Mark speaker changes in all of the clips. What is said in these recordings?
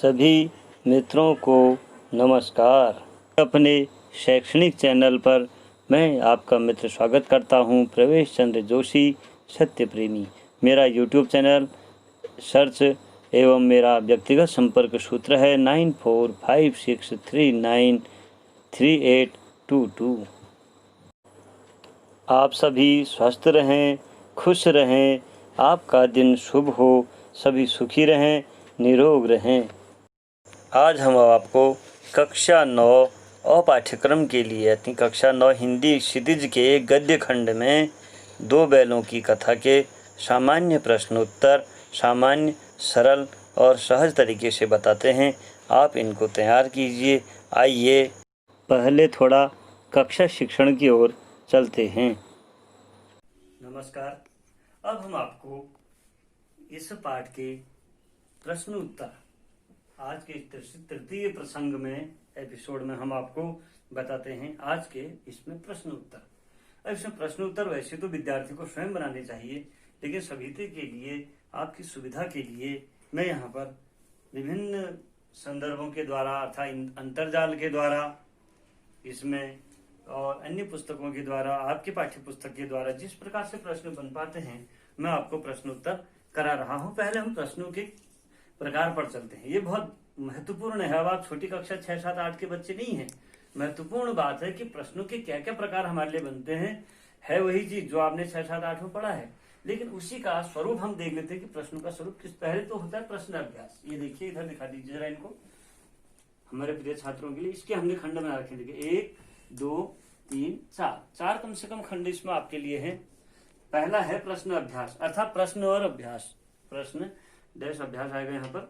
Speaker 1: सभी मित्रों को नमस्कार। अपने शैक्षणिक चैनल पर मैं आपका मित्र स्वागत करता हूं, प्रवेश चंद्र जोशी सत्य प्रेमी। मेरा यूट्यूब चैनल सर्च एवं मेरा व्यक्तिगत संपर्क सूत्र है 9456393822। आप सभी स्वस्थ रहें, खुश रहें, आपका दिन शुभ हो, सभी सुखी रहें, निरोग रहें। आज हम आपको कक्षा 9 पाठ्यक्रम के लिए अपनी कक्षा 9 हिंदी क्षितिज के गद्य खंड में 2 बैलों की कथा के सामान्य प्रश्नोत्तर सामान्य, सरल और सहज तरीके से बताते हैं। आप इनको तैयार कीजिए। आइए पहले थोड़ा कक्षा शिक्षण की ओर चलते हैं। नमस्कार। अब हम आपको इस पाठ के प्रश्न उत्तर आज के तृतीय प्रसंग में एपिसोड में हम आपको बताते हैं। आज के इसमें प्रश्न उत्तर। अब इसमें प्रश्न उत्तर वैसे तो विद्यार्थी को स्वयं बनाने चाहिए, लेकिन सभी के लिए आपकी सुविधा के लिए मैं यहाँ पर विभिन्न संदर्भों के द्वारा अर्थात अंतर्जाल के द्वारा इसमें और अन्य पुस्तकों के द्वारा, आपके पाठ्य पुस्तक के द्वारा जिस प्रकार से प्रश्न बन पाते हैं मैं आपको प्रश्न उत्तर करा रहा हूँ। पहले हम प्रश्नों के प्रकार पर चलते हैं। ये बहुत महत्वपूर्ण है। अब आप छोटी कक्षा 6, 7, 8 के बच्चे नहीं हैं। महत्वपूर्ण बात है कि प्रश्नों के क्या क्या प्रकार हमारे लिए बनते हैं। है वही चीज जो आपने 6, 7, 8 में पढ़ा है, लेकिन उसी का स्वरूप हम देख लेते हैं कि प्रश्नों का स्वरूप किस। पहले तो होता है प्रश्न अभ्यास। ये देखिए, इधर दिखा दीजिए जरा इनको हमारे प्रिय छात्रों के लिए। इसके हमने खंड बना रखे। देखिए 1, 2, 3, 4 कम से कम खंड इसमें आपके लिए है। पहला है प्रश्न अभ्यास अर्थात प्रश्न और अभ्यास। प्रश्न डैश अभ्यास आएगा यहाँ पर।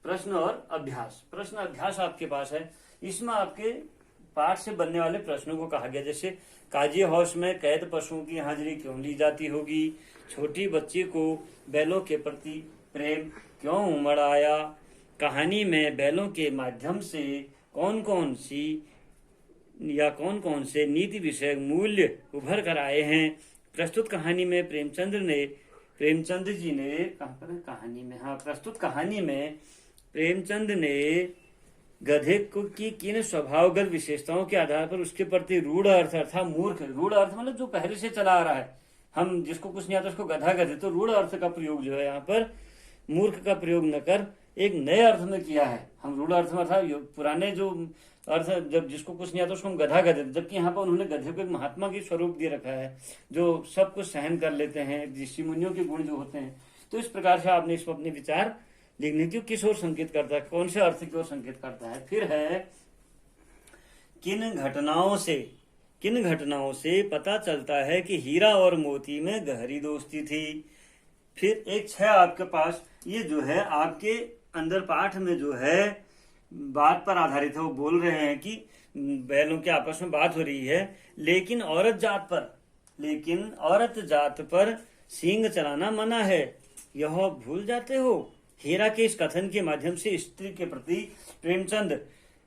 Speaker 1: प्रश्न और अभ्यास। प्रश्न अभ्यास आपके पास है। इसमें आपके पाठ से बनने वाले प्रश्नों को कहा गया, जैसे काजी हाउस में कैद पशुओं की हाजिरी क्यों ली जाती होगी, छोटी बच्ची को बैलों के प्रति प्रेम क्यों उमड़ आया, कहानी में बैलों के माध्यम से कौन कौन से नीति विषयक मूल्य उभर कर आए हैं। प्रस्तुत कहानी में प्रेमचंद जी ने प्रस्तुत कहानी में प्रेमचंद ने गधे की किन स्वभावगत विशेषताओं के आधार पर उसके प्रति रूढ़ अर्थ अर्थात मूर्ख, रूढ़ अर्थ मतलब जो पहले से चला आ रहा है, हम जिसको कुछ नहीं आता उसको गधा कहते, तो रूढ़ अर्थ का प्रयोग जो है यहाँ पर मूर्ख का प्रयोग न कर एक नए अर्थ में किया है। हम रूढ़ अर्थ में अर्थात पुराने जो अर्थ जब जिसको कुछ नहीं आता उसको हम गधा कहते, जबकि यहाँ पर उन्होंने गधे को एक महात्मा की स्वरूप दे रखा है जो सब कुछ सहन कर लेते हैं, ऋषि मुनियों के गुण जो होते हैं। तो इस प्रकार से आपने इसको अपने विचार लिखने की किस ओर संकेत करता है, कौन से अर्थ की ओर संकेत करता है। फिर है किन घटनाओं से पता चलता है कि हीरा और मोती में गहरी दोस्ती थी। फिर एक 6 आपके पास, ये जो है आपके अंदर पाठ में जो है बात पर आधारित है। वो बोल रहे हैं कि बैलों के आपस में बात हो रही है, लेकिन औरत जात पर सींग चलाना मना है, यह भूल जाते हो। हीरा के इस कथन के माध्यम से स्त्री के प्रति प्रेमचंद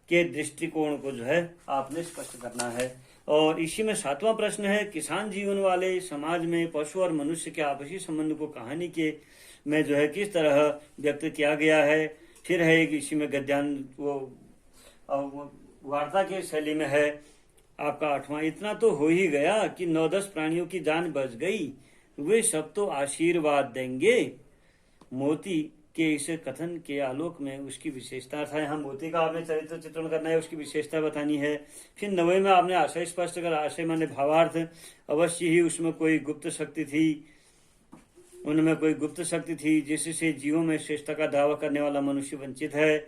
Speaker 1: के दृष्टिकोण को जो है आपने स्पष्ट करना है। और इसी में 7वां प्रश्न है, किसान जीवन वाले समाज में पशु और मनुष्य के आपसी संबंध को कहानी के में जो है किस तरह व्यक्त किया गया है। फिर है इसी में गद्यांश वार्ता के शैली में है आपका 8वां, इतना तो हो ही गया कि 9-10 प्राणियों की जान बच गई, वे सब तो आशीर्वाद देंगे। मोती के इस कथन के आलोक में उसकी विशेषता था। यहाँ मोती का आपने चरित्र चित्रण करना है, उसकी विशेषता बतानी है। फिर 9वें में आपने आशय स्पष्ट कर, आशय माने भावार्थ। अवश्य ही उसमें कोई गुप्त शक्ति थी, जिससे जीवों में श्रेष्ठता का दावा करने वाला मनुष्य वंचित है।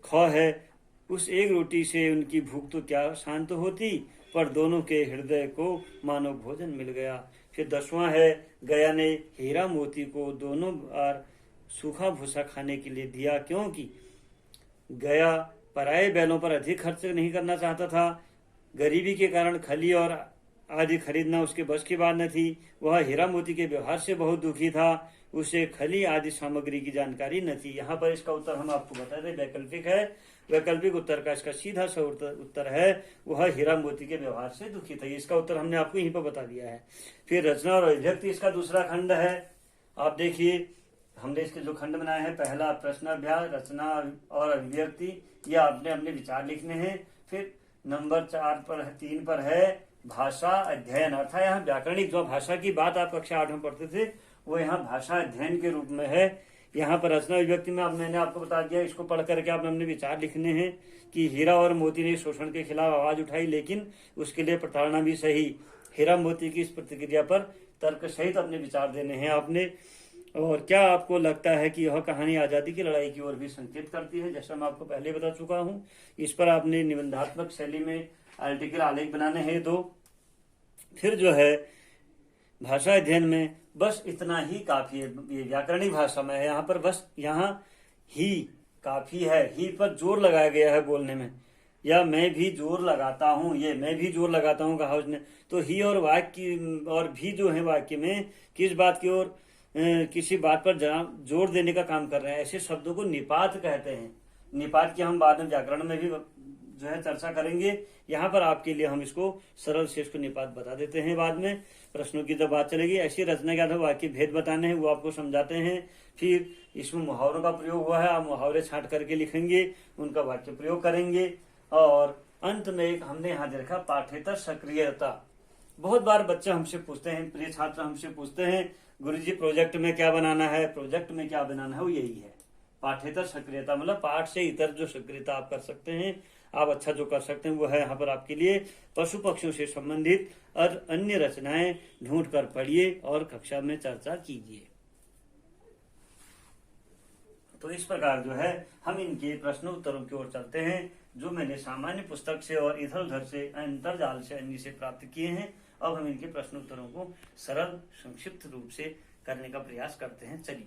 Speaker 1: ख है, उस एक रोटी से उनकी भूख तो क्या शांत होती, पर दोनों के हृदय को मानो भोजन मिल गया। फिर 10वां है, गया ने हीरा मोती को दोनों बार सूखा भूसा खाने के लिए दिया, क्योंकि गया पराये बैलों पर अधिक खर्च नहीं करना चाहता था। गरीबी के कारण खली और आदि खरीदना उसके बस की बात न थी। वह हीरा मोती के व्यवहार से बहुत दुखी था, उसे खली आदि सामग्री की जानकारी न थी। यहाँ पर इसका उत्तर हम आपको बता दें, वैकल्पिक है। वैकल्पिक उत्तर का इसका सीधा सा उत्तर है, वह हीरा मोती के व्यवहार से दुखी था। इसका उत्तर हमने आपको यहीं पर बता दिया है। फिर रचना और अभिव्यक्ति इसका दूसरा खंड है। आप देखिए हमने इसके जो खंड बनाए हैं, पहला प्रश्नाभ्यास, रचना और अभिव्यक्ति, ये आपने अपने विचार लिखने हैं। फिर नंबर 3 पर है भाषा अध्ययन, अर्थात यहाँ व्याकरणिक जो भाषा की बात आप कक्षा 8 में पढ़ते थे वो यहाँ भाषा अध्ययन के रूप में है। यहाँ पर रचना अभिव्यक्ति में अब मैंने आपको बता दिया, इसको पढ़ करके आपने अपने विचार लिखने हैं कि हीरा और मोती ने शोषण के खिलाफ आवाज उठाई, लेकिन उसके लिए प्रताड़ना भी सही। हीरा मोती की इस प्रतिक्रिया पर तर्क सहित अपने विचार देने हैं आपने। और क्या आपको लगता है कि यह कहानी आजादी की लड़ाई की ओर भी संकेत करती है? जैसा मैं आपको पहले बता चुका हूं, इस पर आपने निबंधात्मक शैली में आर्टिकल आलेख बनाने हैं 2। फिर जो है भाषा अध्ययन में बस इतना ही काफी है, ये व्याकरणिक भाषा में है, यहाँ पर बस यहाँ ही काफी है। ही पर जोर लगाया गया है बोलने में, या मैं भी जोर लगाता हूँ, ये मैं भी जोर लगाता हूँ कहा उसने। तो ही और वाक्य और भी जो है वाक्य में किस बात की ओर, किसी बात पर जोर देने का काम कर रहे हैं। ऐसे शब्दों को निपात कहते हैं। निपात की हम बाद में व्याकरण में भी जो है चर्चा करेंगे। यहाँ पर आपके लिए हम इसको सरल से इसको निपात बता देते हैं, बाद में प्रश्नों की जब बात चलेगी। ऐसी रचना के आधार वाक्य भेद बताने हैं, वो आपको समझाते हैं। फिर इसमें मुहावरों का प्रयोग हुआ है, आप मुहावरे छांट करके लिखेंगे, उनका वाक्य प्रयोग करेंगे। और अंत में एक हमने यहाँ देखा पाठ्येतर सक्रियता। बहुत बार बच्चे हमसे पूछते हैं, प्रिय छात्र हमसे पूछते हैं, गुरुजी प्रोजेक्ट में क्या बनाना है, प्रोजेक्ट में क्या बनाना है, वो यही है पाठ्येतर सक्रियता। मतलब पाठ से इतर जो सक्रियता आप कर सकते हैं, आप अच्छा जो कर सकते हैं वो है यहाँ पर आपके लिए पशु पक्षियों से संबंधित और अन्य रचनाएं ढूंढ कर पढ़िए और कक्षा में चर्चा कीजिए। तो इस प्रकार जो है हम इनके प्रश्न उत्तरों की ओर चलते हैं, जो मैंने सामान्य पुस्तक से और इधर उधर से अंतरजाल से अन्य से प्राप्त किए हैं। अब हम इनके प्रश्न उत्तरों को सरल संक्षिप्त रूप से करने का प्रयास करते हैं। चलिए,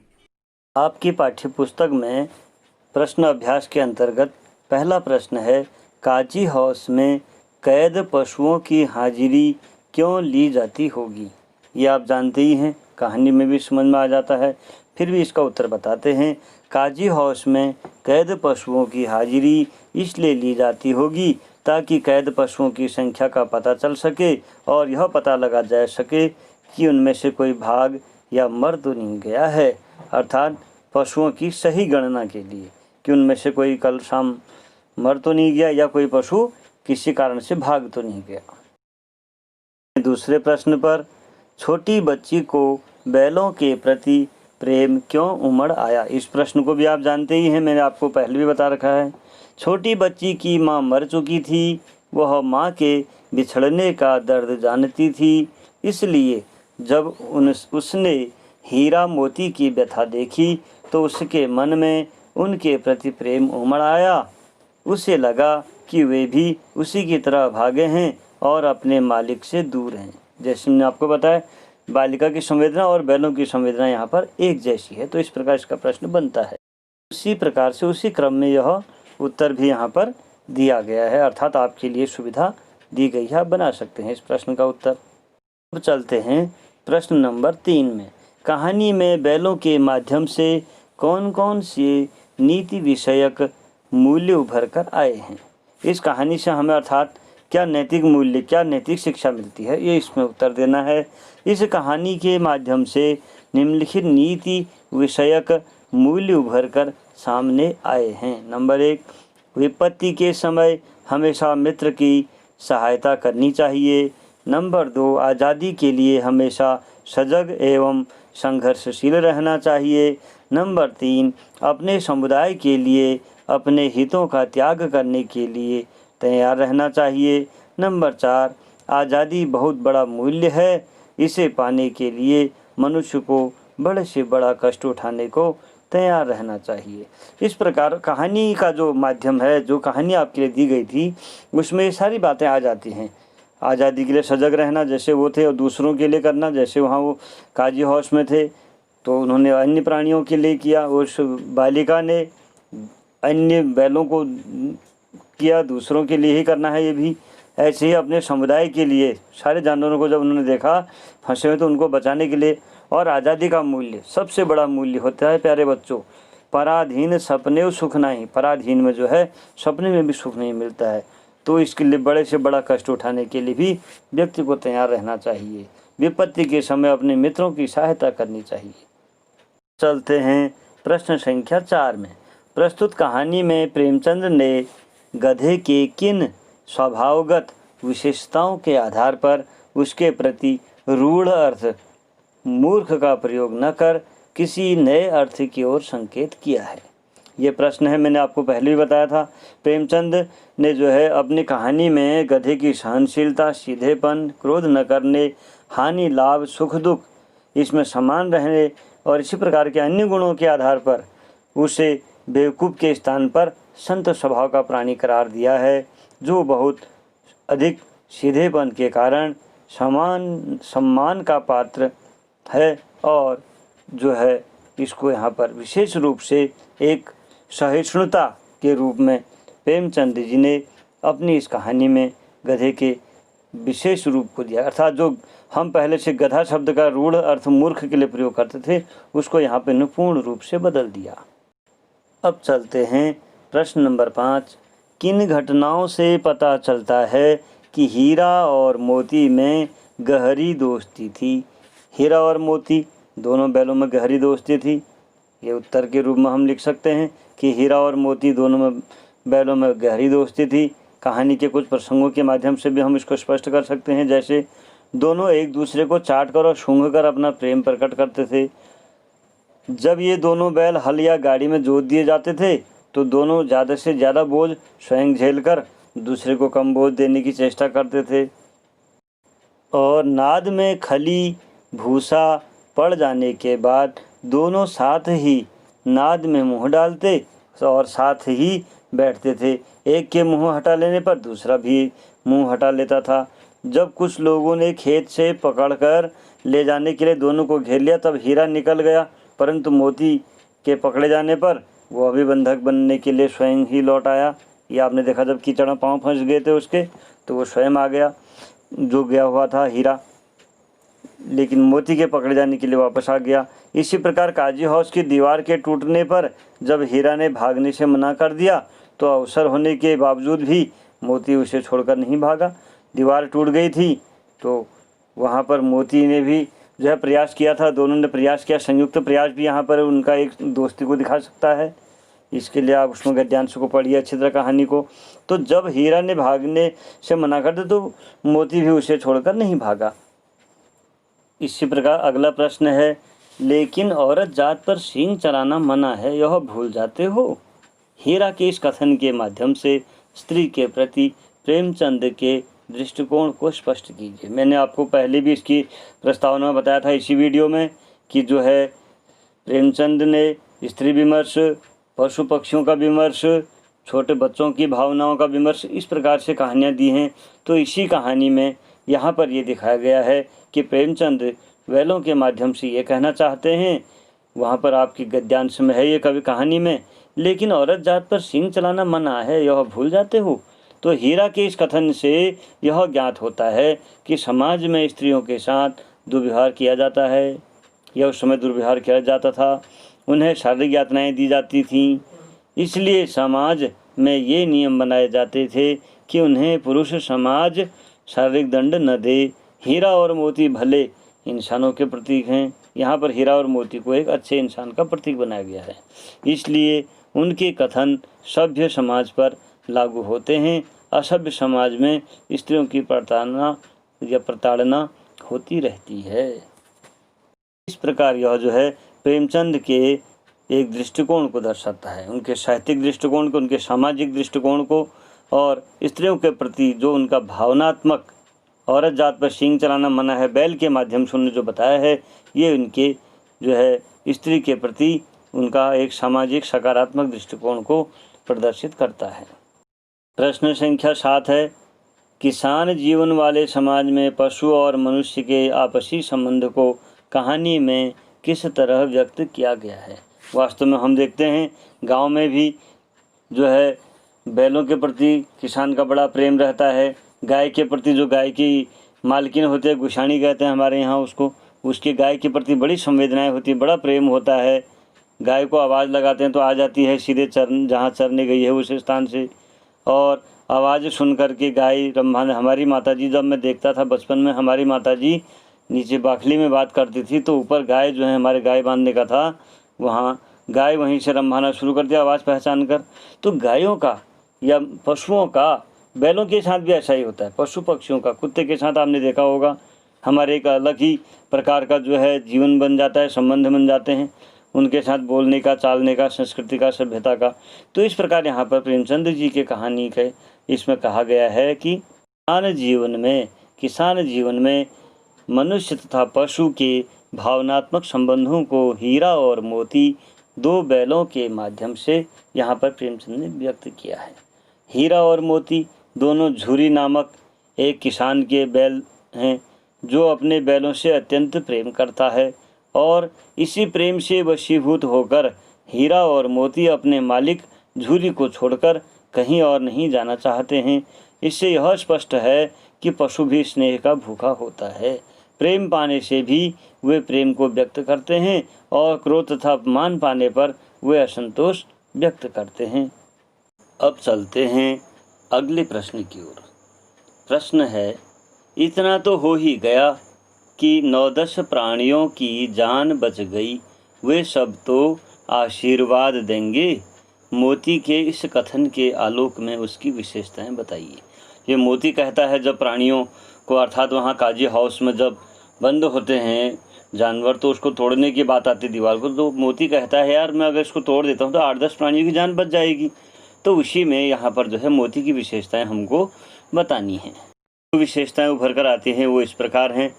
Speaker 1: आपकी पाठ्य पुस्तक में प्रश्न अभ्यास के अंतर्गत पहला प्रश्न है, काजी हाउस में कैद पशुओं की हाजिरी क्यों ली जाती होगी? ये आप जानते ही हैं, कहानी में भी समझ में आ जाता है, फिर भी इसका उत्तर बताते हैं। काजी हाउस में कैद पशुओं की हाजिरी इसलिए ली जाती होगी ताकि कैद पशुओं की संख्या का पता चल सके और यह पता लगा जा सके कि उनमें से कोई भाग या मर तो नहीं गया है। अर्थात पशुओं की सही गणना के लिए कि उनमें से कोई कल शाम मर तो नहीं गया या कोई पशु किसी कारण से भाग तो नहीं गया। दूसरे प्रश्न पर, छोटी बच्ची को बैलों के प्रति प्रेम क्यों उमड़ आया? इस प्रश्न को भी आप जानते ही हैं, मैंने आपको पहले भी बता रखा है। छोटी बच्ची की माँ मर चुकी थी, वह माँ के बिछड़ने का दर्द जानती थी, इसलिए जब उसने हीरा मोती की व्यथा देखी तो उसके मन में उनके प्रति प्रेम उमड़ आया। उसे लगा कि वे भी उसी की तरह भागे हैं और अपने मालिक से दूर हैं। जैसे मैंने आपको बताया, बालिका की संवेदना और बैलों की संवेदना यहाँ पर एक जैसी है, तो इस प्रकार इसका प्रश्न बनता है। उसी प्रकार से उसी क्रम में यह उत्तर भी यहाँ पर दिया गया है, अर्थात आपके लिए सुविधा दी गई है, आप बना सकते हैं इस प्रश्न का उत्तर। अब चलते हैं प्रश्न नंबर 3 में। कहानी में बैलों के माध्यम से कौन कौन से नीति विषयक मूल्य उभर कर आए हैं? इस कहानी से हमें अर्थात क्या नैतिक मूल्य, क्या नैतिक शिक्षा मिलती है, ये इसमें उत्तर देना है। इस कहानी के माध्यम से निम्नलिखित नीति विषयक मूल्य उभर कर सामने आए हैं। नंबर 1, विपत्ति के समय हमेशा मित्र की सहायता करनी चाहिए। नंबर 2, आज़ादी के लिए हमेशा सजग एवं संघर्षशील रहना चाहिए। नंबर 3, अपने समुदाय के लिए अपने हितों का त्याग करने के लिए तैयार रहना चाहिए। नंबर 4, आज़ादी बहुत बड़ा मूल्य है, इसे पाने के लिए मनुष्य को बड़े से बड़ा कष्ट उठाने को तैयार रहना चाहिए। इस प्रकार कहानी का जो माध्यम है, जो कहानी आपके लिए दी गई थी, उसमें ये सारी बातें आ जाती हैं। आज़ादी के लिए सजग रहना जैसे वो थे, और दूसरों के लिए करना जैसे वहाँ वो काजी हाउस में थे तो उन्होंने अन्य प्राणियों के लिए किया, उस बालिका ने अन्य बैलों को किया, दूसरों के लिए ही करना है ये भी। ऐसे ही अपने समुदाय के लिए सारे जानवरों को जब उन्होंने देखा फंसे हुए तो उनको बचाने के लिए। और आज़ादी का मूल्य सबसे बड़ा मूल्य होता है प्यारे बच्चों, पराधीन सपने सुख नहीं। पराधीन में जो है सपने में भी सुख नहीं मिलता है, तो इसके लिए बड़े से बड़ा कष्ट उठाने के लिए भी व्यक्ति को तैयार रहना चाहिए। विपत्ति के समय अपने मित्रों की सहायता करनी चाहिए। चलते हैं प्रश्न संख्या 4 में। प्रस्तुत कहानी में प्रेमचंद ने गधे के किन स्वभावगत विशेषताओं के आधार पर उसके प्रति रूढ़ अर्थ मूर्ख का प्रयोग न कर किसी नए अर्थ की ओर संकेत किया है? ये प्रश्न है, मैंने आपको पहले भी बताया था। प्रेमचंद ने जो है अपनी कहानी में गधे की सहनशीलता, सीधेपन, क्रोध न करने, हानि लाभ, सुख दुख इसमें समान रहने और इसी प्रकार के अन्य गुणों के आधार पर उसे बेवकूफ़ के स्थान पर संत स्वभाव का प्राणी करार दिया है, जो बहुत अधिक सीधेपन के कारण सम्मान का पात्र है और जो है इसको यहाँ पर विशेष रूप से एक सहिष्णुता के रूप में प्रेमचंद जी ने अपनी इस कहानी में गधे के विशेष रूप को दिया। अर्थात जो हम पहले से गधा शब्द का रूढ़ अर्थ मूर्ख के लिए प्रयोग करते थे, उसको यहाँ पे पूर्ण रूप से बदल दिया। अब चलते हैं प्रश्न नंबर 5। किन घटनाओं से पता चलता है कि हीरा और मोती में गहरी दोस्ती थी? हीरा और मोती दोनों बैलों में गहरी दोस्ती थी। ये उत्तर के रूप में हम लिख सकते हैं कि हीरा और मोती दोनों में बैलों में गहरी दोस्ती थी। कहानी के कुछ प्रसंगों के माध्यम से भी हम इसको स्पष्ट कर सकते हैं, जैसे दोनों एक दूसरे को चाट कर और सूंघ कर अपना प्रेम प्रकट करते थे। जब ये दोनों बैल हल या गाड़ी में जोत दिए जाते थे तो दोनों ज़्यादा से ज़्यादा बोझ स्वयं झेलकर दूसरे को कम बोझ देने की चेष्टा करते थे। और नाद में खली भूसा पड़ जाने के बाद दोनों साथ ही नाद में मुंह डालते और साथ ही बैठते थे। एक के मुंह हटा लेने पर दूसरा भी मुंह हटा लेता था। जब कुछ लोगों ने खेत से पकड़कर ले जाने के लिए दोनों को घेर लिया, तब हीरा निकल गया, परंतु मोती के पकड़े जाने पर वो अभी बंधक बनने के लिए स्वयं ही लौट आया। ये आपने देखा, जब कीचड़ में पाँव फंस गए थे उसके, तो वो स्वयं आ गया, जो गया हुआ था हीरा, लेकिन मोती के पकड़े जाने के लिए वापस आ गया। इसी प्रकार काजी हाउस की दीवार के टूटने पर जब हीरा ने भागने से मना कर दिया तो अवसर होने के बावजूद भी मोती उसे छोड़कर नहीं भागा। दीवार टूट गई थी तो वहाँ पर मोती ने भी जो है प्रयास किया था, दोनों ने प्रयास किया, संयुक्त प्रयास भी यहाँ पर उनका एक दोस्ती को दिखा सकता है। इसके लिए आप उसमें गद्यांश को पढ़िए अच्छी तरह कहानी को। तो जब हीरा ने भागने से मना कर दिया तो मोती भी उसे छोड़कर नहीं भागा। इसी प्रकार अगला प्रश्न है, लेकिन औरत जात पर सींग चलाना मना है, यह भूल जाते हो? हीरा के इस कथन के माध्यम से स्त्री के प्रति प्रेमचंद के दृष्टिकोण को स्पष्ट कीजिए। मैंने आपको पहले भी इसकी प्रस्तावना में बताया था इसी वीडियो में कि जो है प्रेमचंद ने स्त्री विमर्श, पशु पक्षियों का विमर्श, छोटे बच्चों की भावनाओं का विमर्श, इस प्रकार से कहानियाँ दी हैं। तो इसी कहानी में यहाँ पर ये दिखाया गया है कि प्रेमचंद बैलों के माध्यम से ये कहना चाहते हैं, वहाँ पर आपकी गद्यांश में है ये कवि कहानी में, लेकिन औरत जात पर सींग चलाना मना है, यह भूल जाते हो। तो हीरा के इस कथन से यह ज्ञात होता है कि समाज में स्त्रियों के साथ दुर्व्यवहार किया जाता है, या उस समय दुर्व्यवहार किया जाता था, उन्हें शारीरिक यातनाएं दी जाती थीं। इसलिए समाज में ये नियम बनाए जाते थे कि उन्हें पुरुष समाज शारीरिक दंड न दे। हीरा और मोती भले इंसानों के प्रतीक हैं। यहाँ पर हीरा और मोती को एक अच्छे इंसान का प्रतीक बनाया गया है, इसलिए उनके कथन सभ्य समाज पर लागू होते हैं। असभ्य समाज में स्त्रियों की प्रताड़ना होती रहती है। इस प्रकार यह जो है प्रेमचंद के एक दृष्टिकोण को दर्शाता है, उनके साहित्यिक दृष्टिकोण को, उनके सामाजिक दृष्टिकोण को, और स्त्रियों के प्रति जो उनका भावनात्मक औरत जात पर सींग चलाना मना है बैल के माध्यम से उन्होंने जो बताया है, ये उनके जो है स्त्री के प्रति उनका एक सामाजिक सकारात्मक दृष्टिकोण को प्रदर्शित करता है। प्रश्न संख्या 7 है, किसान जीवन वाले समाज में पशु और मनुष्य के आपसी संबंध को कहानी में किस तरह व्यक्त किया गया है? वास्तव में हम देखते हैं गांव में भी जो है बैलों के प्रति किसान का बड़ा प्रेम रहता है। गाय के प्रति, जो गाय की मालकिन होती है, गुशानी कहते हैं हमारे यहाँ उसको, उसकी गाय के प्रति बड़ी संवेदनाएं होती है, बड़ा प्रेम होता है। गाय को आवाज़ लगाते हैं तो आ जाती है सीधे जहाँ चरने गई है उस स्थान से, और आवाज़ सुन कर के गाय हमारी माताजी, जब मैं देखता था बचपन में, हमारी माताजी नीचे बाखली में बात करती थी तो ऊपर गाय जो है हमारे गाय बांधने का था, वहाँ गाय वहीं से रंभाना शुरू कर दिया आवाज़ पहचान कर। तो गायों का या पशुओं का बैलों के साथ भी ऐसा ही होता है। पशु पक्षियों का कुत्ते के साथ आपने देखा होगा, हमारे एक अलग ही प्रकार का जो है जीवन बन जाता है, संबंध बन जाते हैं उनके साथ, बोलने का, चालने का, संस्कृति का, सभ्यता का। तो इस प्रकार यहाँ पर प्रेमचंद जी की कहानी के इसमें कहा गया है कि किसान जीवन में मनुष्य तथा पशु के भावनात्मक संबंधों को हीरा और मोती दो बैलों के माध्यम से यहाँ पर प्रेमचंद ने व्यक्त किया है। हीरा और मोती दोनों झूरी नामक एक किसान के बैल हैं जो अपने बैलों से अत्यंत प्रेम करता है और इसी प्रेम से वशीभूत होकर हीरा और मोती अपने मालिक झूरी को छोड़कर कहीं और नहीं जाना चाहते हैं। इससे यह स्पष्ट है कि पशु भी स्नेह का भूखा होता है। प्रेम पाने से भी वे प्रेम को व्यक्त करते हैं और क्रोध तथा अपमान पाने पर वे असंतोष व्यक्त करते हैं। अब चलते हैं अगले प्रश्न की ओर। प्रश्न है, इतना तो हो ही गया कि 9-10 प्राणियों की जान बच गई, वे सब तो आशीर्वाद देंगे। मोती के इस कथन के आलोक में उसकी विशेषताएं बताइए। ये मोती कहता है जब प्राणियों को, अर्थात वहाँ काजी हाउस में जब बंद होते हैं जानवर तो उसको तोड़ने की बात आती दीवार को, तो मोती कहता है यार मैं अगर इसको तोड़ देता हूँ तो 8-10 प्राणियों की जान बच जाएगी। तो उसी में यहाँ पर जो है मोती की विशेषताएं हमको बतानी हैं। जो विशेषताएं उभर कर आती हैं वो इस प्रकार हैं।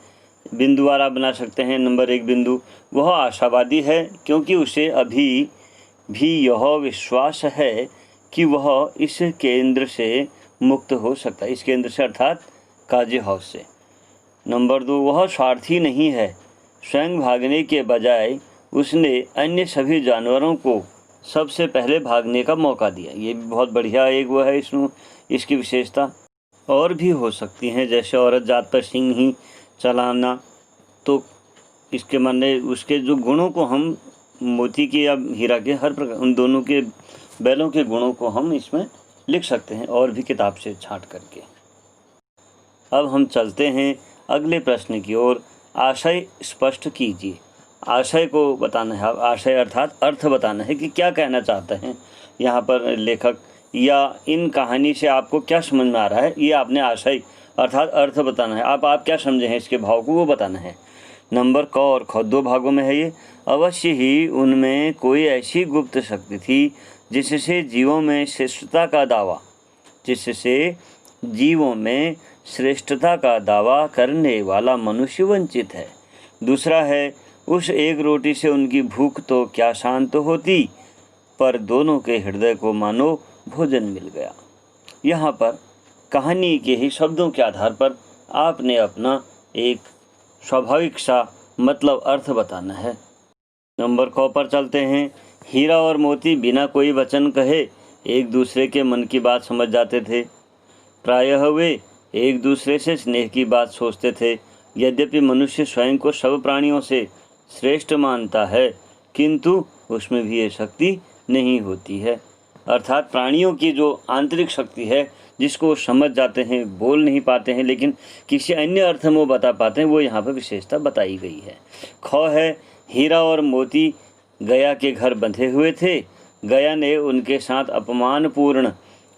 Speaker 1: बिंदुवार आप बना सकते हैं। नंबर 1 बिंदु, वह आशावादी है क्योंकि उसे अभी भी यह विश्वास है कि वह इस केंद्र से मुक्त हो सकता है। इस केंद्र से अर्थात काजी हाउस से। नंबर 2, वह स्वार्थी नहीं है। स्वयं भागने के बजाय उसने अन्य सभी जानवरों को सबसे पहले भागने का मौका दिया। ये भी बहुत बढ़िया एक वो है इसमें इसकी विशेषता। और भी हो सकती हैं, जैसे औरत जात पर सिंह ही चलाना। तो इसके माने उसके जो गुणों को हम मोती के या हीरा के हर प्रकार उन दोनों के बैलों के गुणों को हम इसमें लिख सकते हैं और भी किताब से छांट करके। अब हम चलते हैं अगले प्रश्न की ओर। आशय स्पष्ट कीजिए। आशय को बताना है, आशय अर्थात अर्थ बताना है कि क्या कहना चाहते हैं यहाँ पर लेखक, या इन कहानी से आपको क्या समझ में आ रहा है। ये आपने आशय अर्थात अर्थ बताना है। आप क्या समझे हैं इसके भाव को वो बताना है। नंबर क और ख 2 भागों में है ये। अवश्य ही उनमें कोई ऐसी गुप्त शक्ति थी जिससे जीवों में श्रेष्ठता का दावा करने वाला मनुष्य वंचित है। दूसरा है, उस एक रोटी से उनकी भूख तो क्या शांत होती, पर दोनों के हृदय को मानो भोजन मिल गया। यहाँ पर कहानी के ही शब्दों के आधार पर आपने अपना एक स्वाभाविक सा मतलब अर्थ बताना है। नंबर क पर चलते हैं। हीरा और मोती बिना कोई वचन कहे एक दूसरे के मन की बात समझ जाते थे। प्रायः वे एक दूसरे से स्नेह की बात सोचते थे। यद्यपि मनुष्य स्वयं को सब प्राणियों से श्रेष्ठ मानता है, किंतु उसमें भी ये शक्ति नहीं होती है। अर्थात प्राणियों की जो आंतरिक शक्ति है जिसको समझ जाते हैं, बोल नहीं पाते हैं लेकिन किसी अन्य अर्थ में वो बता पाते हैं, वो यहाँ पर विशेषता बताई गई है। ख है, हीरा और मोती गया के घर बंधे हुए थे। गया ने उनके साथ अपमानपूर्ण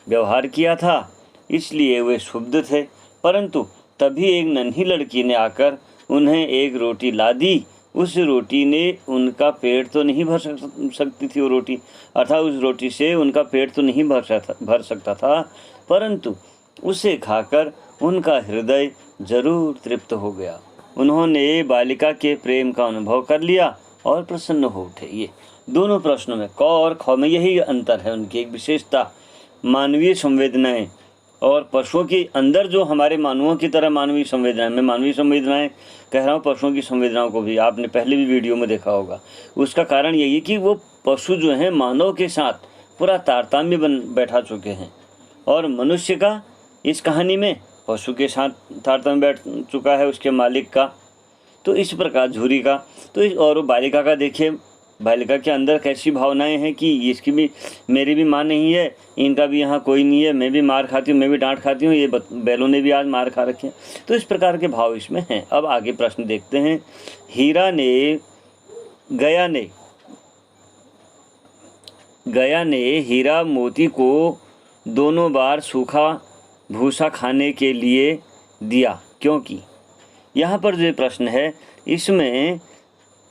Speaker 1: व्यवहार किया था, इसलिए वे क्षुब्ध थे। परंतु तभी एक नन्ही लड़की ने आकर उन्हें एक रोटी ला दी। उस रोटी ने उनका पेट तो नहीं भर सकती थी वो रोटी, अर्थात उस रोटी से उनका पेट तो नहीं भर सकता था, परंतु उसे खाकर उनका हृदय जरूर तृप्त हो गया। उन्होंने बालिका के प्रेम का अनुभव कर लिया और प्रसन्न हो उठे। ये दोनों प्रश्नों में क और ख में यही अंतर है, उनकी एक विशेषता। मानवीय संवेदनाएं और पशुओं के अंदर जो हमारे मानवों की तरह मानवीय संवेदनाएं, मैं मानवीय संवेदनाएं कह रहा हूँ, पशुओं की संवेदनाओं को भी आपने पहले भी वीडियो में देखा होगा। उसका कारण यही है कि वो पशु जो हैं मानव के साथ पूरा तारतम्य बन बैठा चुके हैं, और मनुष्य का इस कहानी में पशु के साथ तारतम्य बैठ चुका है, उसके मालिक का। तो इस प्रकार झूरी का तो और बालिका का देखिए, बालिका के अंदर कैसी भावनाएं हैं कि इसकी भी मेरी भी माँ नहीं है, इनका भी यहाँ कोई नहीं है, मैं भी मार खाती हूँ, मैं भी डांट खाती हूँ, ये बैलों ने भी आज मार खा रखे हैं। तो इस प्रकार के भाव इसमें हैं। अब आगे प्रश्न देखते हैं। गया ने गया ने हीरा मोती को दोनों बार सूखा भूसा खाने के लिए दिया क्योंकि। यहाँ पर जो प्रश्न है इसमें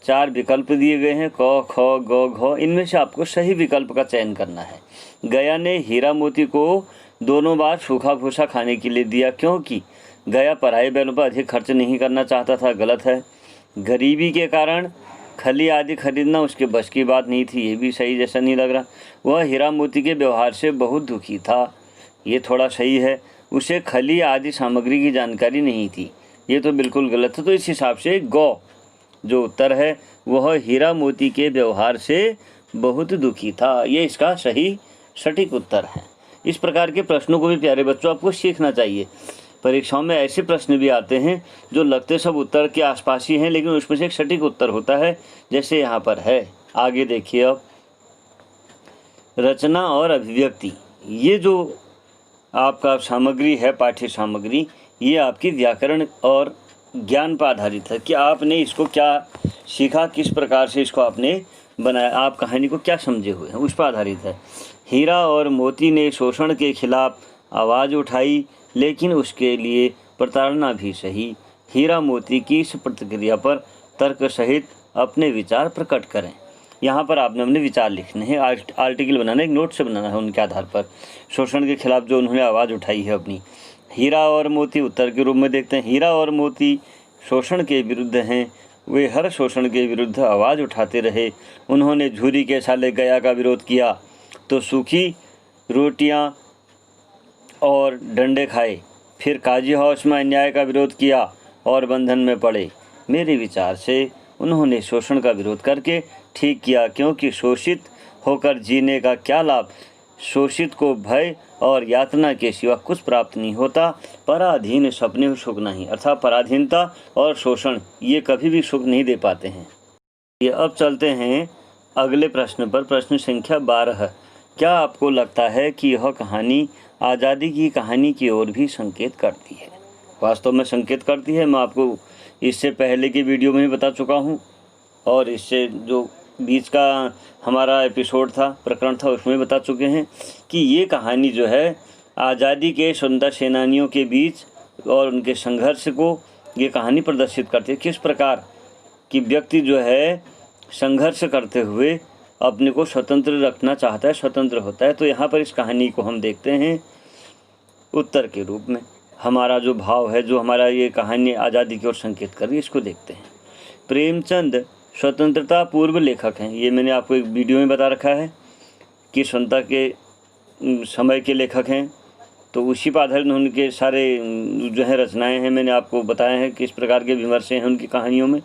Speaker 1: 4 विकल्प दिए गए हैं, क ख ग घ। इनमें से आपको सही विकल्प का चयन करना है। गया ने हीरा मोती को दोनों बार सूखा भूसा खाने के लिए दिया क्योंकि गया पराये बैलों पर अधिक खर्च नहीं करना चाहता था, गलत है। गरीबी के कारण खली आदि खरीदना उसके बस की बात नहीं थी, ये भी सही जैसा नहीं लग रहा। वह हीरा मोती के व्यवहार से बहुत दुखी था, ये थोड़ा सही है। उसे खली आदि सामग्री की जानकारी नहीं थी, ये तो बिल्कुल गलत है। तो इस हिसाब से गौ जो उत्तर है वह हीरा मोती के व्यवहार से बहुत दुखी था, ये इसका सही सटीक उत्तर है। इस प्रकार के प्रश्नों को भी प्यारे बच्चों आपको सीखना चाहिए। परीक्षाओं में ऐसे प्रश्न भी आते हैं जो लगते सब उत्तर के आसपास ही हैं, लेकिन उसमें से एक सटीक उत्तर होता है, जैसे यहाँ पर है। आगे देखिए अब, रचना और अभिव्यक्ति। ये जो आपका सामग्री है, पाठ्य सामग्री, ये आपकी व्याकरण और ज्ञान पर आधारित है कि आपने इसको क्या सीखा, किस प्रकार से इसको आपने बनाया, आप कहानी को क्या समझे हुए हैं, उस पर आधारित है। हीरा और मोती ने शोषण के खिलाफ आवाज़ उठाई, लेकिन उसके लिए प्रताड़ना भी सही। हीरा मोती की इस प्रतिक्रिया पर तर्क सहित अपने विचार प्रकट करें। यहाँ पर आपने अपने विचार लिखने हैं, आर्टिकल बनाना, एक नोट से बनाना है उनके आधार पर। शोषण के खिलाफ जो उन्होंने आवाज़ उठाई है अपनी। हीरा और मोती उत्तर के रूप में देखते हैं। हीरा और मोती शोषण के विरुद्ध हैं, वे हर शोषण के विरुद्ध आवाज़ उठाते रहे। उन्होंने झूरी के साले गया का विरोध किया तो सूखी रोटियां और डंडे खाए, फिर काजी हाउस में अन्याय का विरोध किया और बंधन में पड़े। मेरे विचार से उन्होंने शोषण का विरोध करके ठीक किया, क्योंकि शोषित होकर जीने का क्या लाभ। शोषित को भय और यातना के सिवा कुछ प्राप्त नहीं होता। पराधीन सपने सुख नहीं, अर्थात पराधीनता और शोषण ये कभी भी सुख नहीं दे पाते हैं। ये अब चलते हैं अगले प्रश्न पर, प्रश्न संख्या 12। क्या आपको लगता है कि यह कहानी आज़ादी की कहानी की ओर भी संकेत करती है? वास्तव में संकेत करती है। मैं आपको इससे पहले की वीडियो में भी बता चुका हूँ, और इससे जो बीच का हमारा एपिसोड था, प्रकरण था, उसमें बता चुके हैं कि ये कहानी जो है आज़ादी के स्वतंत्रता सेनानियों के बीच और उनके संघर्ष को ये कहानी प्रदर्शित करती है। किस प्रकार कि व्यक्ति जो है संघर्ष करते हुए अपने को स्वतंत्र रखना चाहता है, स्वतंत्र होता है। तो यहाँ पर इस कहानी को हम देखते हैं उत्तर के रूप में। हमारा जो भाव है, जो हमारा ये कहानी आज़ादी की ओर संकेत कर रही है, इसको देखते हैं। प्रेमचंद स्वतंत्रता पूर्व लेखक हैं, ये मैंने आपको एक वीडियो में बता रखा है कि स्वतंत्रता के समय के लेखक हैं। तो उसी पर आधारित उनके सारे जो है रचनाएं हैं, मैंने आपको बताया है किस प्रकार के विमर्श हैं उनकी कहानियों में।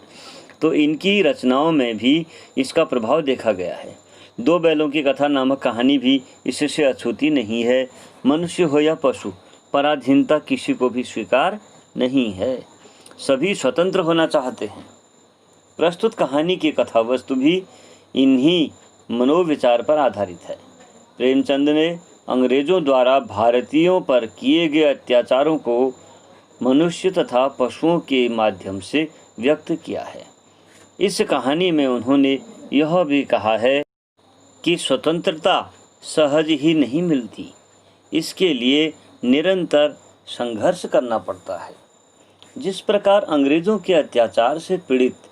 Speaker 1: तो इनकी रचनाओं में भी इसका प्रभाव देखा गया है। 2 बैलों की कथा नामक कहानी भी इससे अछूती नहीं है। मनुष्य हो या पशु, पराधीनता किसी को भी स्वीकार नहीं है, सभी स्वतंत्र होना चाहते हैं। प्रस्तुत कहानी की कथा वस्तु भी इन्हीं मनोविचार पर आधारित है। प्रेमचंद ने अंग्रेजों द्वारा भारतीयों पर किए गए अत्याचारों को मनुष्य तथा पशुओं के माध्यम से व्यक्त किया है। इस कहानी में उन्होंने यह भी कहा है कि स्वतंत्रता सहज ही नहीं मिलती, इसके लिए निरंतर संघर्ष करना पड़ता है। जिस प्रकार अंग्रेजों के अत्याचार से पीड़ित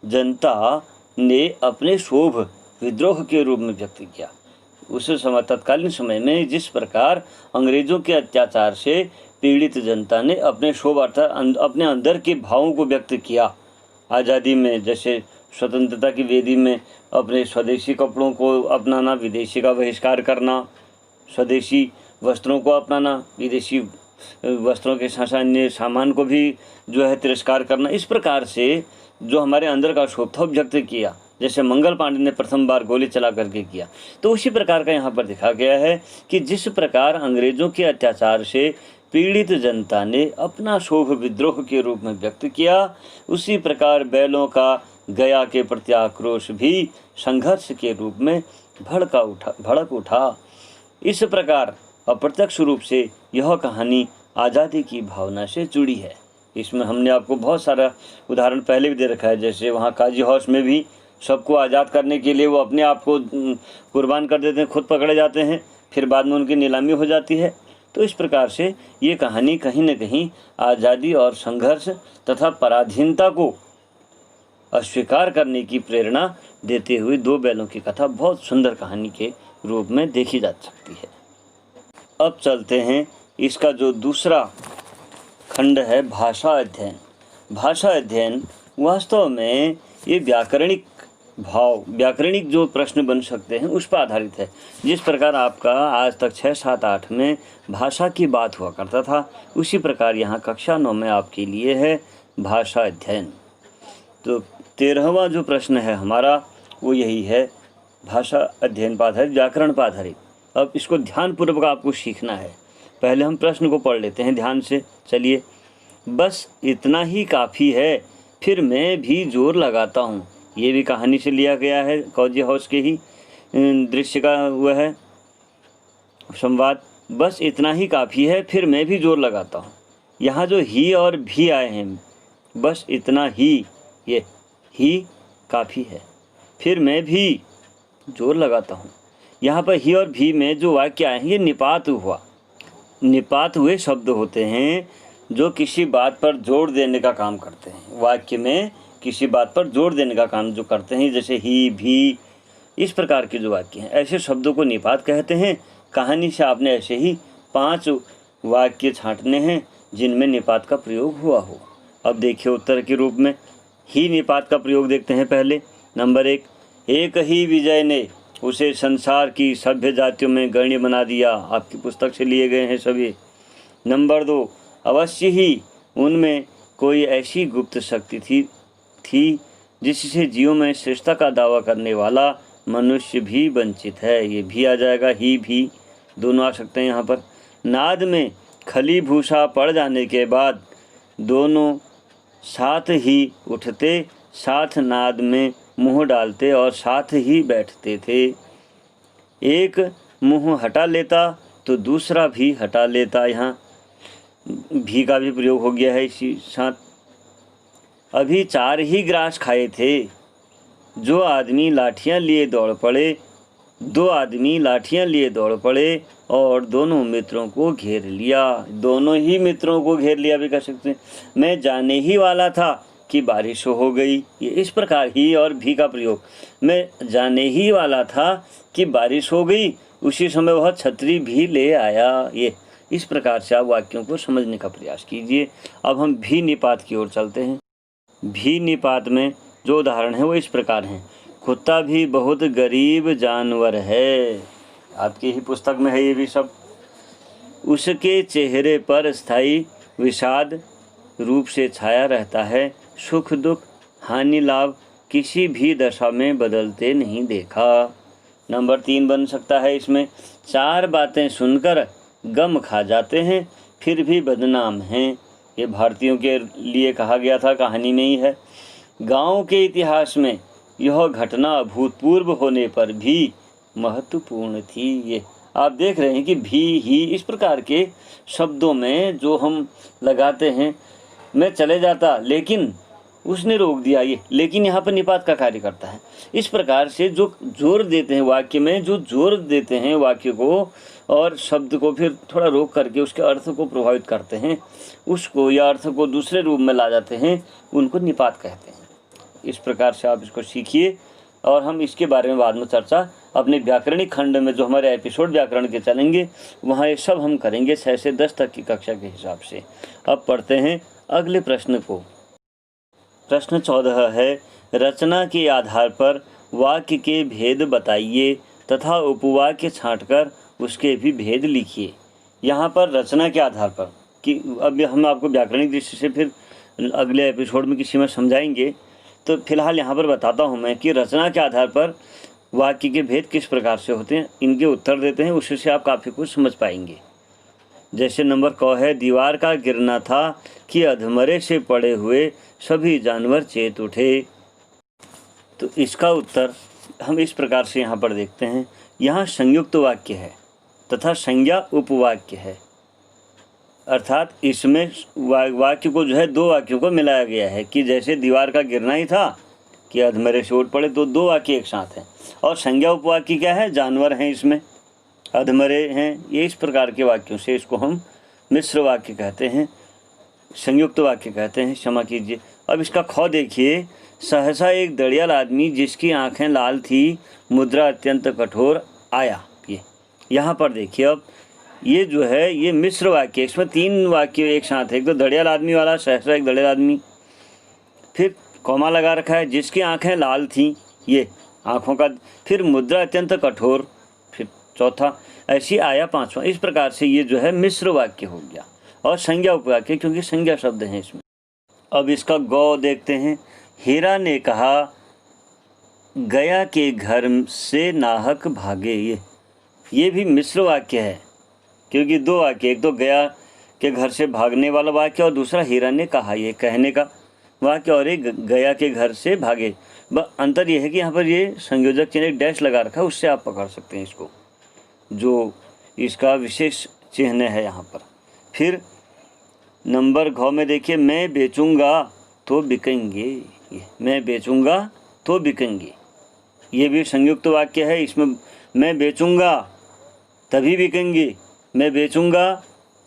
Speaker 1: जनता ने अपने क्षोभ विद्रोह के रूप में व्यक्त किया, उस समय तत्कालीन समय में जिस प्रकार अंग्रेजों के अत्याचार से पीड़ित जनता ने अपने क्षोभ अर्थात अपने अंदर के भावों को व्यक्त किया आज़ादी में, जैसे स्वतंत्रता की वेदी में अपने स्वदेशी कपड़ों को अपनाना, विदेशी का बहिष्कार करना, स्वदेशी वस्त्रों को अपनाना, विदेशी वस्त्रों के साथ अन्य सामान को भी जो है तिरस्कार करना। इस प्रकार से जो हमारे अंदर का क्षोभ था व्यक्त किया, जैसे मंगल पांडे ने प्रथम बार गोली चला करके किया। तो उसी प्रकार का यहाँ पर दिखा गया है कि जिस प्रकार अंग्रेजों के अत्याचार से पीड़ित जनता ने अपना क्षोभ विद्रोह के रूप में व्यक्त किया, उसी प्रकार बैलों का गया के प्रति आक्रोश भी संघर्ष के रूप में भड़क उठा। इस प्रकार अप्रत्यक्ष रूप से यह कहानी आज़ादी की भावना से जुड़ी है। इसमें हमने आपको बहुत सारा उदाहरण पहले भी दे रखा है, जैसे वहाँ काजी हाउस में भी सबको आज़ाद करने के लिए वो अपने आप को कुर्बान कर देते हैं, खुद पकड़े जाते हैं, फिर बाद में उनकी नीलामी हो जाती है। तो इस प्रकार से ये कहानी कहीं न कहीं आज़ादी और संघर्ष तथा पराधीनता को अस्वीकार करने की प्रेरणा देते हुए दो बैलों की कथा बहुत सुंदर कहानी के रूप में देखी जा सकती है। अब चलते हैं, इसका जो दूसरा खंड है भाषा अध्ययन। भाषा अध्ययन वास्तव में ये व्याकरणिक जो प्रश्न बन सकते हैं उस पर आधारित है। जिस प्रकार आपका आज तक 6, 7, 8 में भाषा की बात हुआ करता था, उसी प्रकार यहाँ कक्षा 9 में आपके लिए है भाषा अध्ययन। तो 13वां जो प्रश्न है हमारा वो यही है, भाषा अध्ययन पर आधारित, व्याकरण पर आधारित। अब इसको ध्यानपूर्वक आपको सीखना है। पहले हम प्रश्न को पढ़ लेते हैं ध्यान से। चलिए। बस इतना ही काफ़ी है, फिर मैं भी जोर लगाता हूँ। ये भी कहानी से लिया गया है, कौजी हाउस के ही दृश्य का हुआ है संवाद। बस इतना ही काफ़ी है, फिर मैं भी जोर लगाता हूँ। यहाँ जो ही और भी आए हैं, बस इतना ही, ये ही काफ़ी है, फिर मैं भी जोर लगाता हूँ। यहाँ पर ही और भी में जो वाक्य आए हैं ये निपात हुआ। निपात हुए शब्द होते हैं जो किसी बात पर जोर देने का काम करते हैं। वाक्य में किसी बात पर जोर देने का काम जो करते हैं, जैसे ही, भी, इस प्रकार के जो वाक्य हैं, ऐसे शब्दों को निपात कहते हैं। कहानी से आपने ऐसे ही 5 वाक्य छांटने हैं जिनमें निपात का प्रयोग हुआ हो। अब देखिए उत्तर के रूप में ही निपात का प्रयोग देखते हैं। पहले नंबर 1, एक ही विजय ने उसे संसार की सभ्य जातियों में गण्य बना दिया। आपकी पुस्तक से लिए गए हैं सभी। नंबर 2, अवश्य ही उनमें कोई ऐसी गुप्त शक्ति थी जिससे जीवों में श्रेष्ठता का दावा करने वाला मनुष्य भी वंचित है। ये भी आ जाएगा, ही भी दोनों आ सकते हैं यहाँ पर। नाद में खली भूसा पड़ जाने के बाद दोनों साथ ही उठते, साथ नाद में मुंह डालते और साथ ही बैठते थे। एक मुंह हटा लेता तो दूसरा भी हटा लेता। यहाँ भी का भी प्रयोग हो गया है इसी साथ। अभी 4 ही ग्रास खाए थे, जो आदमी लाठियाँ लिए दौड़ पड़े, 2 आदमी लाठियाँ लिए दौड़ पड़े और दोनों मित्रों को घेर लिया। दोनों ही मित्रों को घेर लिया भी कह सकते हैं। मैं जाने ही वाला था कि बारिश हो गई। ये इस प्रकार ही और भी का प्रयोग, मैं जाने ही वाला था कि बारिश हो गई, उसी समय वह छतरी भी ले आया। ये इस प्रकार से आप वाक्यों को समझने का प्रयास कीजिए। अब हम भी निपात की ओर चलते हैं। भी निपात में जो उदाहरण है वो इस प्रकार हैं। कुत्ता भी बहुत गरीब जानवर है। आपकी ही पुस्तक में है ये भी सब। उसके चेहरे पर स्थायी विषाद रूप से छाया रहता है। सुख दुख हानि लाभ किसी भी दशा में बदलते नहीं देखा। नंबर 3 बन सकता है इसमें। 4 बातें सुनकर गम खा जाते हैं, फिर भी बदनाम हैं। ये भारतीयों के लिए कहा गया था, कहानी में ही है। गांव के इतिहास में यह घटना अभूतपूर्व होने पर भी महत्वपूर्ण थी। ये आप देख रहे हैं कि भी, ही, इस प्रकार के शब्दों में जो हम लगाते हैं, मैं चले जाता लेकिन उसने रोक दिया, ये लेकिन यहाँ पर निपात का कार्य करता है। इस प्रकार से जो जोर देते हैं वाक्य में, जो जोर देते हैं वाक्य को और शब्द को फिर थोड़ा रोक करके उसके अर्थ को प्रभावित करते हैं, उसको या अर्थ को दूसरे रूप में ला जाते हैं, उनको निपात कहते हैं। इस प्रकार से आप इसको सीखिए और हम इसके बारे में बाद में चर्चा अपने व्याकरणिक खंड में जो हमारे एपिसोड व्याकरण के चलेंगे वहाँ ये सब हम करेंगे 6 से 10 तक की कक्षा के हिसाब से। अब पढ़ते हैं अगले प्रश्न को। प्रश्न 14 है, रचना के आधार पर वाक्य के भेद बताइए तथा उपवाक्य छांटकर उसके भी भेद लिखिए। यहाँ पर रचना के आधार पर कि अब हम आपको व्याकरणिक दृष्टि से फिर अगले एपिसोड में किसी में समझाएंगे, तो फिलहाल यहाँ पर बताता हूँ मैं कि रचना के आधार पर वाक्य के भेद किस प्रकार से होते हैं, इनके उत्तर देते हैं, उससे आप काफ़ी कुछ समझ पाएंगे। जैसे नंबर क है, दीवार का गिरना था कि अधमरे से पड़े हुए सभी जानवर चेत उठे। तो इसका उत्तर हम इस प्रकार से यहाँ पर देखते हैं। यहाँ संयुक्त वाक्य है तथा संज्ञा उपवाक्य है, अर्थात इसमें वाक्य को जो है 2 वाक्यों को मिलाया गया है कि जैसे दीवार का गिरना ही था कि अधमरे से उठ पड़े, तो दो वाक्य एक साथ हैं। और संज्ञा उपवाक्य क्या है, जानवर हैं इसमें, अधमरे हैं, ये इस प्रकार के वाक्यों से इसको हम मिश्र वाक्य कहते हैं, संयुक्त वाक्य कहते हैं, क्षमा कीजिए। अब इसका ख देखिए, सहसा एक दड़ियाल आदमी जिसकी आंखें लाल थी, मुद्रा अत्यंत कठोर आया। ये यहाँ पर देखिए, अब ये जो है ये मिश्र वाक्य, इसमें तीन वाक्य एक साथ है। एक तो दड़ियाल आदमी वाला, सहसा एक दड़ियाल आदमी, फिर कौमा लगा रखा है, जिसकी आंखें लाल थीं, ये आँखों का, फिर मुद्रा अत्यंत कठोर, फिर चौथा, ऐसी आया पांचवा। इस प्रकार से ये जो है मिश्र वाक्य हो गया। और संज्ञा उपवाक्य, क्योंकि संज्ञा शब्द हैं इसमें। अब इसका गौ देखते हैं। हीरा ने कहा, गया के घर से नाहक भागे। ये भी मिश्र वाक्य है, क्योंकि दो वाक्य, एक तो गया के घर से भागने वाला वाक्य और दूसरा हीरा ने कहा, ये कहने का वाक्य, और एक गया के घर से भागे। अंतर यह है कि यहाँ पर ये संयोजक चिन्ह एक डैश लगा रखा है, उससे आप पकड़ सकते हैं इसको, जो इसका विशेष चिन्ह है यहाँ पर। फिर नंबर घ में देखिए, मैं बेचूंगा तो बिकेंगे। मैं बेचूंगा तो बिकेंगे, ये भी संयुक्त वाक्य है। इसमें मैं बेचूंगा तभी बिकेंगे, मैं बेचूंगा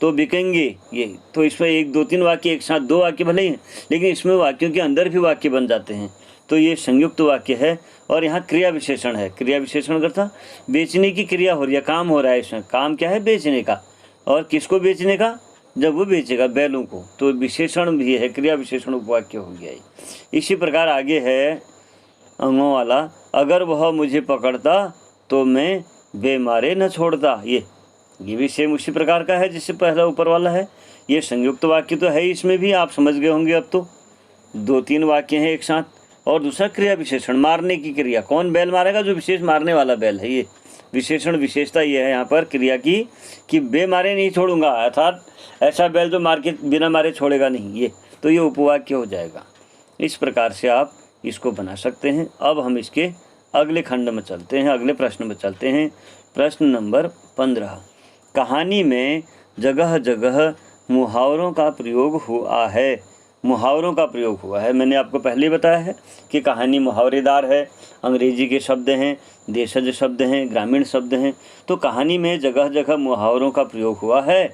Speaker 1: तो बिकेंगे, ये तो इसमें एक दो तीन वाक्य एक साथ, दो वाक्य भले ही हैं, लेकिन इसमें वाक्यों के अंदर भी वाक्य बन जाते हैं, तो ये संयुक्त वाक्य है। और यहाँ क्रिया विशेषण है। क्रिया विशेषण करता बेचने की क्रिया हो रही है, काम हो रहा है इसमें। काम क्या है, बेचने का। और किसको बेचने का, जब वो बेचेगा बैलों को, तो विशेषण भी है, क्रिया विशेषण उपवाक्य हो गया है। इसी प्रकार आगे है अंगों वाला, अगर वह मुझे पकड़ता तो मैं बेमारे न छोड़ता। ये भी सेम उसी प्रकार का है जिससे पहला ऊपर वाला है। ये संयुक्त वाक्य तो है, इसमें भी आप समझ गए होंगे। अब तो दो तीन वाक्य हैं एक साथ। और दूसरा क्रिया विशेषण, मारने की क्रिया, कौन बैल मारेगा, जो विशेष मारने वाला बैल है। ये विशेषण विशेषता ये है यहाँ पर क्रिया की, कि बेमारे नहीं छोड़ूंगा, अर्थात ऐसा बैल जो मार के बिना मारे छोड़ेगा नहीं, ये तो ये उपवाक्य हो जाएगा। इस प्रकार से आप इसको बना सकते हैं। अब हम इसके अगले खंड में चलते हैं, अगले प्रश्न में चलते हैं। प्रश्न नंबर 15, कहानी में जगह जगह मुहावरों का प्रयोग हुआ है। मुहावरों का प्रयोग हुआ है, मैंने आपको पहले ही बताया है कि कहानी मुहावरेदार है, अंग्रेजी के शब्द हैं, देशज शब्द हैं, ग्रामीण शब्द हैं। तो कहानी में जगह जगह मुहावरों का प्रयोग हुआ है।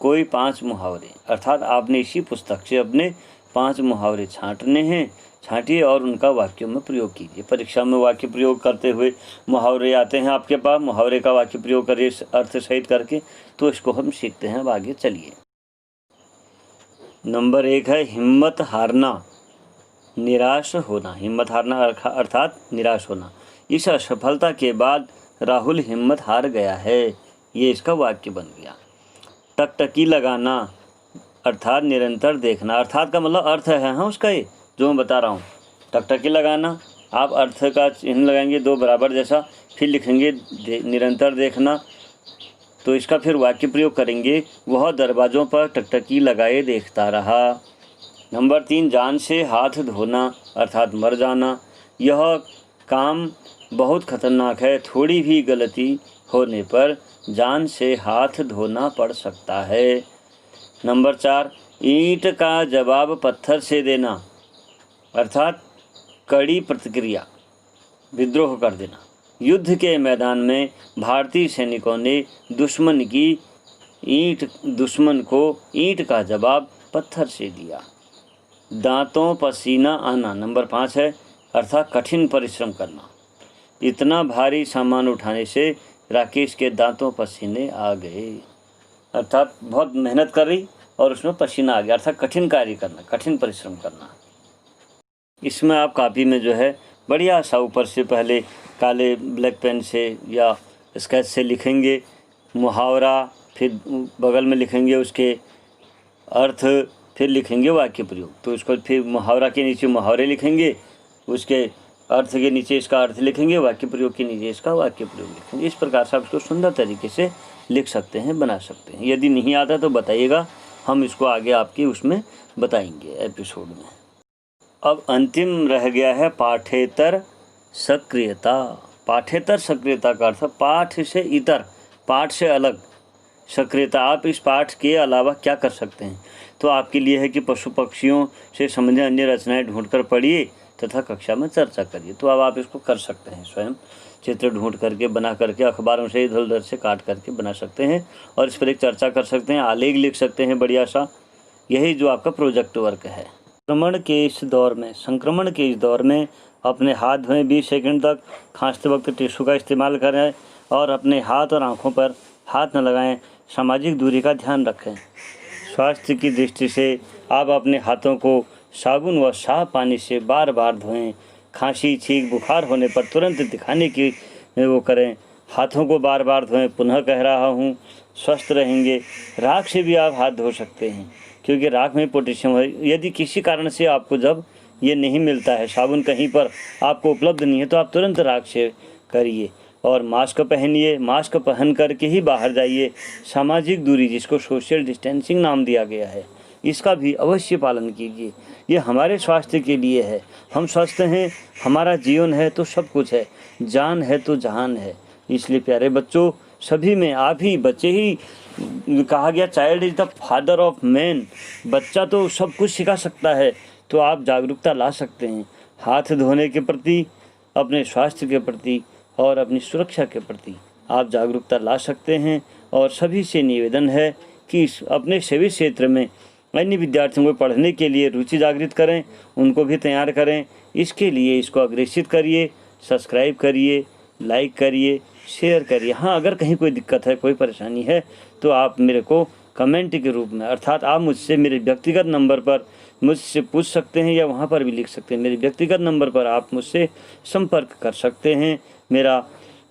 Speaker 1: कोई 5 मुहावरे, अर्थात आपने इसी पुस्तक से अपने 5 मुहावरे छांटने हैं, छांटिए और उनका वाक्यों में प्रयोग कीजिए। परीक्षा में वाक्य प्रयोग करते हुए मुहावरे आते हैं आपके पास, मुहावरे का वाक्य प्रयोग करिए अर्थ सहित करके, तो इसको हम सीखते हैं। अब आगे चलिए। नंबर 1 है हिम्मत हारना, निराश होना। हिम्मत हारना अर्थात निराश होना। इस असफलता के बाद राहुल हिम्मत हार गया है, ये इसका वाक्य बन गया। टकटकी लगाना अर्थात निरंतर देखना। अर्थात का मतलब अर्थ है हाँ उसका, ये जो मैं बता रहा हूँ। टकटकी लगाना, आप अर्थ का चिन्ह लगाएंगे दो बराबर जैसा, फिर लिखेंगे निरंतर देखना, तो इसका फिर वाक्य प्रयोग करेंगे, वह दरवाज़ों पर टकटकी लगाए देखता रहा। नंबर 3 जान से हाथ धोना अर्थात मर जाना। यह काम बहुत खतरनाक है, थोड़ी भी गलती होने पर जान से हाथ धोना पड़ सकता है। नंबर 4 ईंट का जवाब पत्थर से देना अर्थात कड़ी प्रतिक्रिया, विद्रोह कर देना। युद्ध के मैदान में भारतीय सैनिकों ने दुश्मन को ईंट का जवाब पत्थर से दिया। दांतों पसीना आना नंबर 5 है, अर्थात कठिन परिश्रम करना। इतना भारी सामान उठाने से राकेश के दांतों पसीने आ गए, अर्थात बहुत मेहनत कर रही और उसमें पसीना आ गया, अर्थात कठिन कार्य करना, कठिन परिश्रम करना। इसमें आप कॉपी में जो है बढ़िया सा ऊपर से पहले काले ब्लैक पेन से या स्केच से लिखेंगे मुहावरा, फिर बगल में लिखेंगे उसके अर्थ, फिर लिखेंगे वाक्य प्रयोग। तो उसको फिर मुहावरा के नीचे मुहावरे लिखेंगे, उसके अर्थ के नीचे इसका अर्थ लिखेंगे, वाक्य प्रयोग के नीचे इसका वाक्य प्रयोग लिखेंगे। इस प्रकार से आप इसको सुंदर तरीके से लिख सकते हैं, बना सकते हैं। यदि नहीं आता तो बताइएगा, हम इसको आगे आपकी उसमें बताएंगे एपिसोड में। अब अंतिम रह गया है पाठेतर सक्रियता। पाठेतर सक्रियता का अर्थ पाठ से इतर, पाठ से अलग सक्रियता। आप इस पाठ के अलावा क्या कर सकते हैं? तो आपके लिए है कि पशु पक्षियों से संबंधित अन्य रचनाएं ढूंढकर पढ़िए तथा कक्षा में चर्चा करिए। तो अब आप इसको कर सकते हैं, स्वयं चित्र ढूंढ करके बना करके अखबारों से इधर उधर से काट करके बना सकते हैं और इस पर एक चर्चा कर सकते हैं, आलेख लिख सकते हैं बढ़िया सा। यही जो आपका प्रोजेक्ट वर्क है। संक्रमण के इस दौर में अपने हाथ धोएं 20 सेकंड तक, खांसते वक्त टिश्यू का इस्तेमाल करें और अपने हाथ और आंखों पर हाथ न लगाएं। सामाजिक दूरी का ध्यान रखें। स्वास्थ्य की दृष्टि से आप अपने हाथों को साबुन व साफ पानी से बार बार धोएं। खांसी, छींक, बुखार होने पर तुरंत दिखाने की वो करें। हाथों को बार बार धोएं। पुनः कह रहा हूँ, स्वस्थ रहेंगे। राख से भी आप हाथ धो सकते हैं क्योंकि राख में पोटेशियम है। यदि किसी कारण से आपको जब ये नहीं मिलता है, साबुन कहीं पर आपको उपलब्ध नहीं है, तो आप तुरंत राख से करिए। और मास्क पहनिए, मास्क पहन करके ही बाहर जाइए। सामाजिक दूरी, जिसको सोशल डिस्टेंसिंग नाम दिया गया है, इसका भी अवश्य पालन कीजिए। ये हमारे स्वास्थ्य के लिए है। हम स्वस्थ हैं, हमारा जीवन है तो सब कुछ है, जान है तो जहान है। इसलिए प्यारे बच्चों, सभी में आप ही बच्चे ही, कहा गया child is the father of man. बच्चा तो सब कुछ सिखा सकता है। तो आप जागरूकता ला सकते हैं हाथ धोने के प्रति, अपने स्वास्थ्य के प्रति और अपनी सुरक्षा के प्रति आप जागरूकता ला सकते हैं। और सभी से निवेदन है कि अपने सभी क्षेत्र में अन्य विद्यार्थियों को पढ़ने के लिए रुचि जागृत करें, उनको भी तैयार करें। इसके लिए इसको अग्रेसित करिए, सब्सक्राइब करिए, लाइक करिए, शेयर करिए। हाँ, अगर कहीं कोई दिक्कत है, कोई परेशानी है, तो आप मेरे को कमेंट के रूप में, अर्थात आप मुझसे मेरे व्यक्तिगत नंबर पर मुझसे पूछ सकते हैं या वहाँ पर भी लिख सकते हैं। मेरे व्यक्तिगत नंबर पर आप मुझसे संपर्क कर सकते हैं। मेरा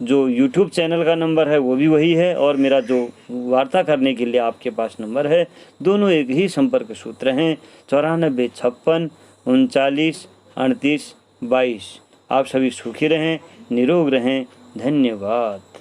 Speaker 1: जो YouTube चैनल का नंबर है वो भी वही है और मेरा जो वार्ता करने के लिए आपके पास नंबर है, दोनों एक ही संपर्क सूत्र हैं, 94 56 39 38 22। आप सभी सुखी रहें, निरोग रहें। धन्यवाद।